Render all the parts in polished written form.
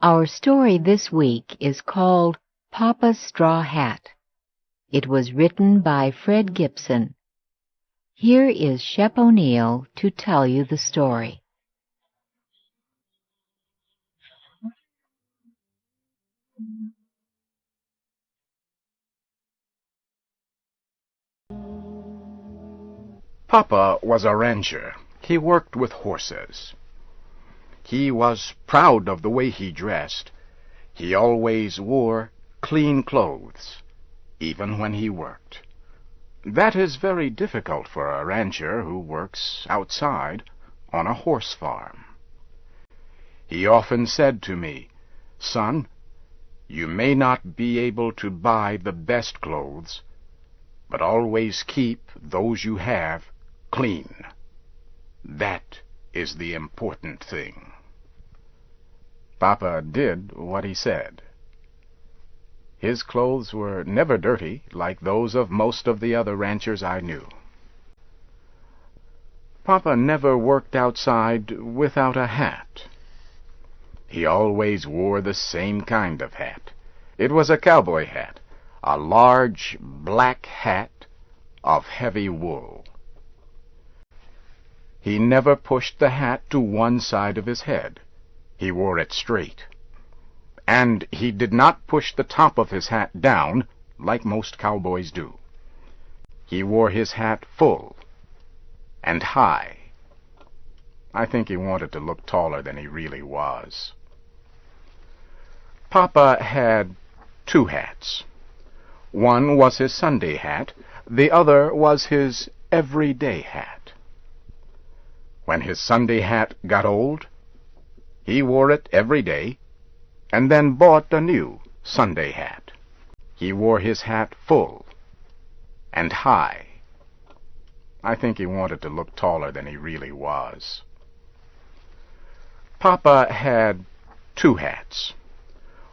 Our story this week is called Papa's Straw Hat. It was written by Fred Gibson. Here is Shep O'Neill to tell you the story. Papa was a rancher. He worked with horses. He was proud of the way he dressed. He always wore clean clothes, even when he worked. That is very difficult for a rancher who works outside on a horse farm. He often said to me, "Son, you may not be able to buy the best clothes, but always keep those you have clean. That is the important thing." Papa did what he said. His clothes were never dirty like those of most of the other ranchers I knew. Papa never worked outside without a hat. He always wore the same kind of hat. It was a cowboy hat, a large black hat of heavy wool. He never pushed the hat to one side of his head. He wore it straight. And he did not push the top of his hat down like most cowboys do. He wore his hat full and high. I think he wanted to look taller than he really was. Papa had two hats. One was his Sunday hat. The other was his everyday hat. When his Sunday hat got old, he wore it every day, and then bought a new Sunday hat. He wore his hat full and high. I think he wanted to look taller than he really was. Papa had two hats.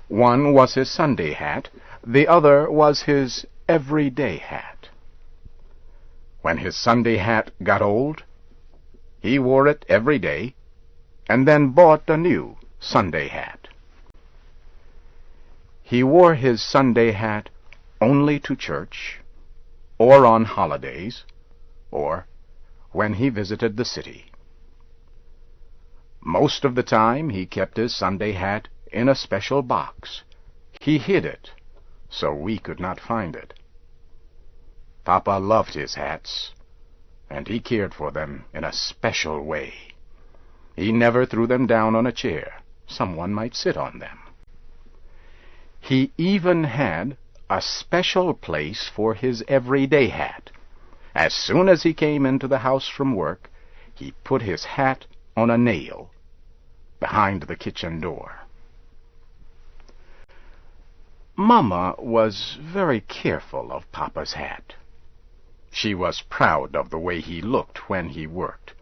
One was his Sunday hat. The other was his everyday hat. When his Sunday hat got old, he wore it every day, and then bought a new Sunday hat. He wore his Sunday hat only to church, or on holidays, or when he visited the city. Most of the time he kept his Sunday hat in a special box. He hid it so we could not find it. Papa loved his hats, and he cared for them in a special way. He never threw them down on a chair. Someone might sit on them. He even had a special place for his everyday hat. As soon as he came into the house from work, he put his hat on a nail behind the kitchen door. Mama was very careful of Papa's hat. She was proud of the way he looked when he worked,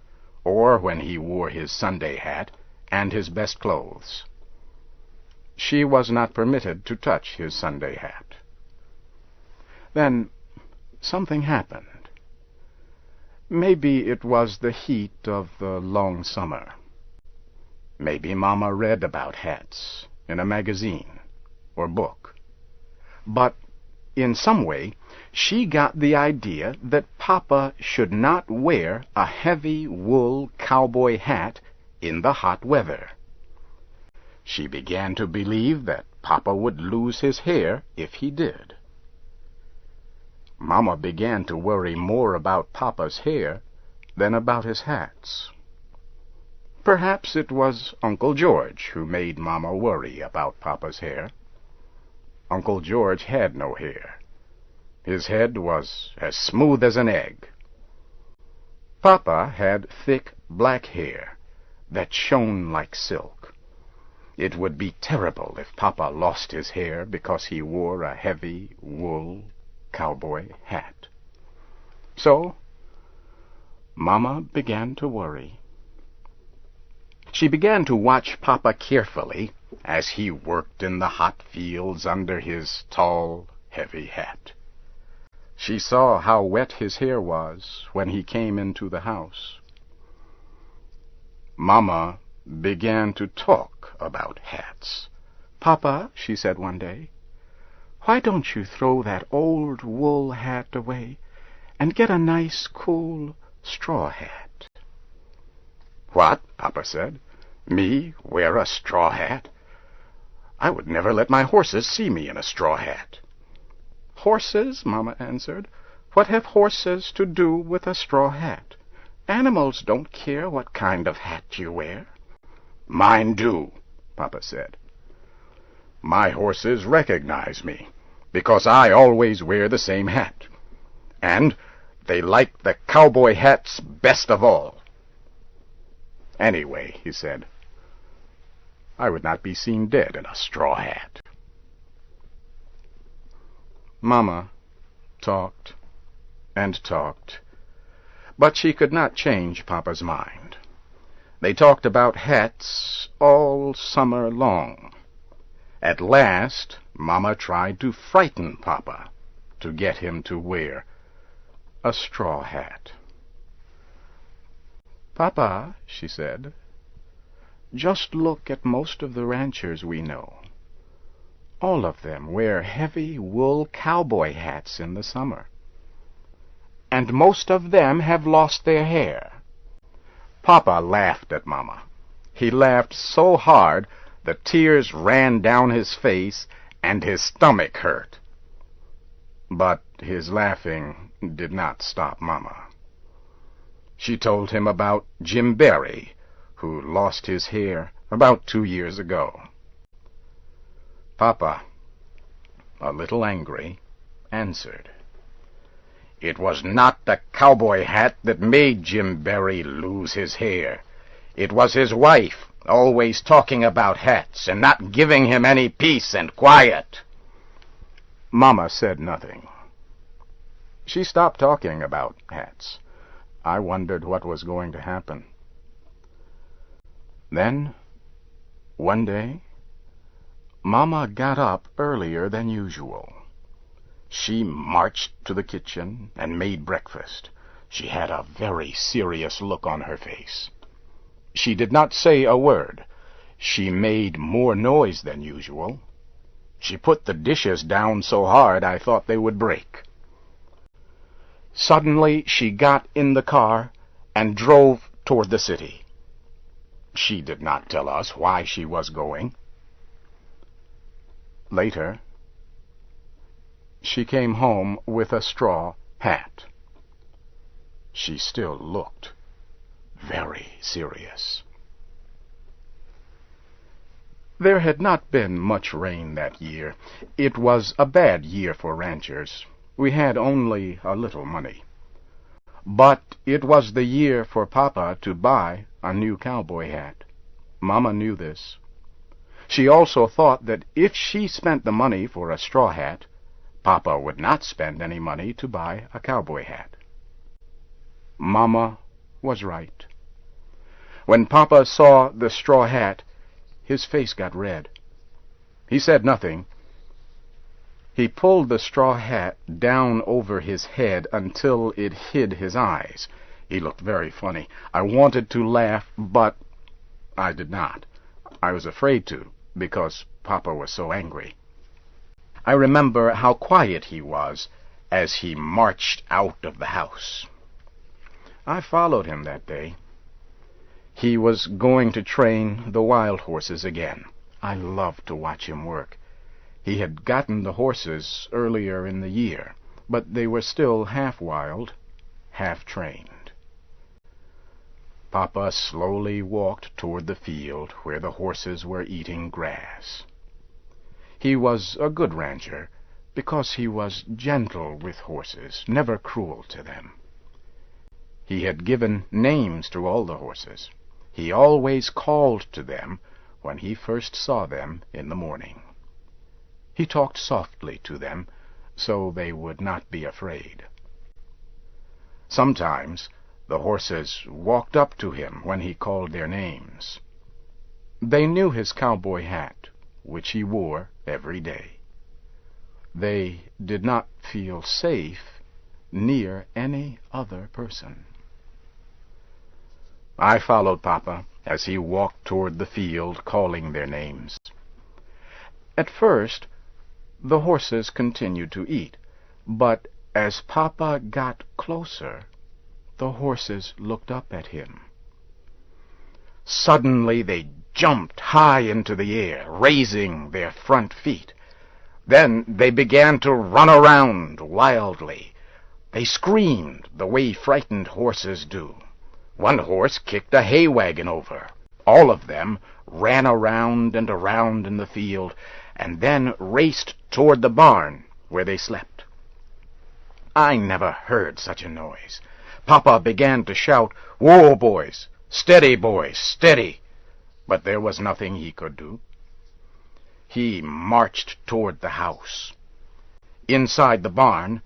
or when he wore his Sunday hat and his best clothes. She was not permitted to touch his Sunday hat. Then something happened. Maybe it was the heat of the long summer. Maybe Mama read about hats in a magazine or book. But in some way, she got the idea that Papa should not wear a heavy wool cowboy hat in the hot weather. She began to believe that Papa would lose his hair if he did. Mama began to worry more about Papa's hair than about his hats. Perhaps it was Uncle George who made Mama worry about Papa's hair. Uncle George had no hair. His head was as smooth as an egg. Papa had thick black hair that shone like silk. It would be terrible if Papa lost his hair because he wore a heavy wool cowboy hat. So, Mama began to worry. She began to watch Papa carefully as he worked in the hot fields under his tall, heavy hat. She saw how wet his hair was when he came into the house. Mama began to talk about hats. "Papa," she said one day, "why don't you throw that old wool hat away and get a nice, cool straw hat?" "What?" Papa said. "Me wear a straw hat? I would never let my horses see me in a straw hat." "Horses?" Mama answered. "What have horses to do with a straw hat? Animals don't care what kind of hat you wear." "Mine do," Papa said. "My horses recognize me because I always wear the same hat. And they like the cowboy hats best of all. Anyway," he said, "I would not be seen dead in a straw hat." Mama talked and talked, but she could not change Papa's mind. They talked about hats all summer long. At last, Mama tried to frighten Papa to get him to wear a straw hat. "Papa," she said, "just look at most of the ranchers we know. All of them wear heavy wool cowboy hats in the summer. And most of them have lost their hair." Papa laughed at Mama. He laughed so hard the tears ran down his face and his stomach hurt. But his laughing did not stop Mama. She told him about Jim Berry, who lost his hair about 2 years ago. Papa, a little angry, answered, "It was not the cowboy hat that made Jim Berry lose his hair. It was his wife, always talking about hats and not giving him any peace and quiet." Mama said nothing. She stopped talking about hats. I wondered what was going to happen. Then, one day, Mama got up earlier than usual. She marched to the kitchen and made breakfast. She had a very serious look on her face. She did not say a word. She made more noise than usual. She put the dishes down so hard I thought they would break. Suddenly she got in the car and drove toward the city. She did not tell us why she was going. Later, she came home with a straw hat. She still looked very serious. There had not been much rain that year. It was a bad year for ranchers. We had only a little money. But it was the year for Papa to buy a new cowboy hat. Mama knew this. She also thought that if she spent the money for a straw hat, Papa would not spend any money to buy a cowboy hat. Mama was right. When Papa saw the straw hat, his face got red. He said nothing. He pulled the straw hat down over his head until it hid his eyes. He looked very funny. I wanted to laugh, but I did not. I was afraid to, because Papa was so angry. I remember how quiet he was as he marched out of the house. I followed him that day. He was going to train the wild horses again. I loved to watch him work. He had gotten the horses earlier in the year, but they were still half wild, half trained. Papa slowly walked toward the field where the horses were eating grass. He was a good rancher because he was gentle with horses, never cruel to them. He had given names to all the horses. He always called to them when he first saw them in the morning. He talked softly to them so they would not be afraid. Sometimes the horses walked up to him when he called their names. They knew his cowboy hat, which he wore every day. They did not feel safe near any other person. I followed Papa as he walked toward the field calling their names. At first, the horses continued to eat, but as Papa got closer, the horses looked up at him. Suddenly they jumped high into the air, raising their front feet. Then they began to run around wildly. They screamed the way frightened horses do. One horse kicked a hay wagon over. All of them ran around and around in the field, and then raced toward the barn where they slept. I never heard such a noise. Papa began to shout, "Whoa, boys! Steady, boys, steady!" But there was nothing he could do. He marched toward the house. Inside the barn,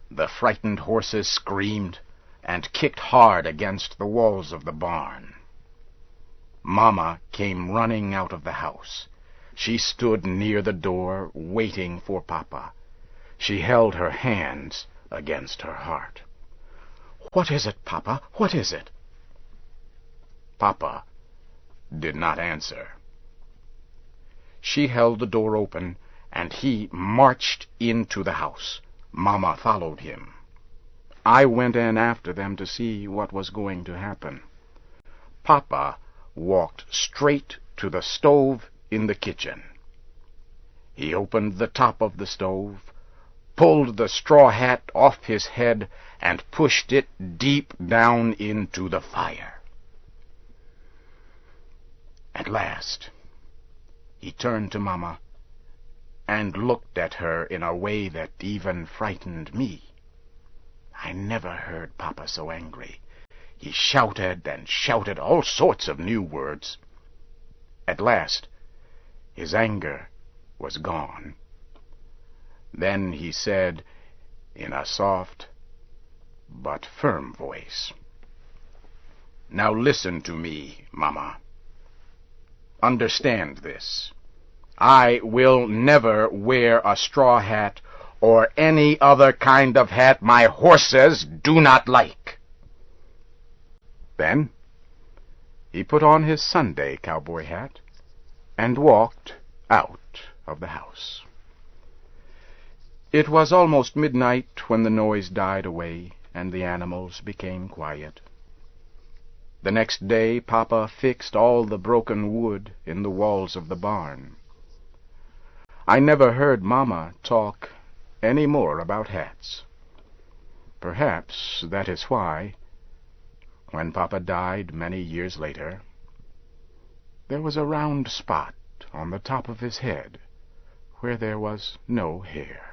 the frightened horses screamed and kicked hard against the walls of the barn. Mama came running out of the house. She stood near the door, waiting for Papa. She held her hands against her heart. "What is it, Papa? What is it?" Papa did not answer. She held the door open, and he marched into the house. Mama followed him. I went in after them to see what was going to happen. Papa walked straight to the stove in the kitchen. He opened the top of the stove, pulled the straw hat off his head, and pushed it deep down into the fire. At last, he turned to Mama and looked at her in a way that even frightened me. I never heard Papa so angry. He shouted and shouted all sorts of new words. At last, his anger was gone. Then he said, in a soft but firm voice, "Now listen to me, Mama. Understand this. I will never wear a straw hat or any other kind of hat my horses do not like." Then he put on his Sunday cowboy hat and walked out of the house. It was almost midnight when the noise died away and the animals became quiet. The next day Papa fixed all the broken wood in the walls of the barn. I never heard Mama talk any more about hats. Perhaps that is why, when Papa died many years later, there was a round spot on the top of his head where there was no hair.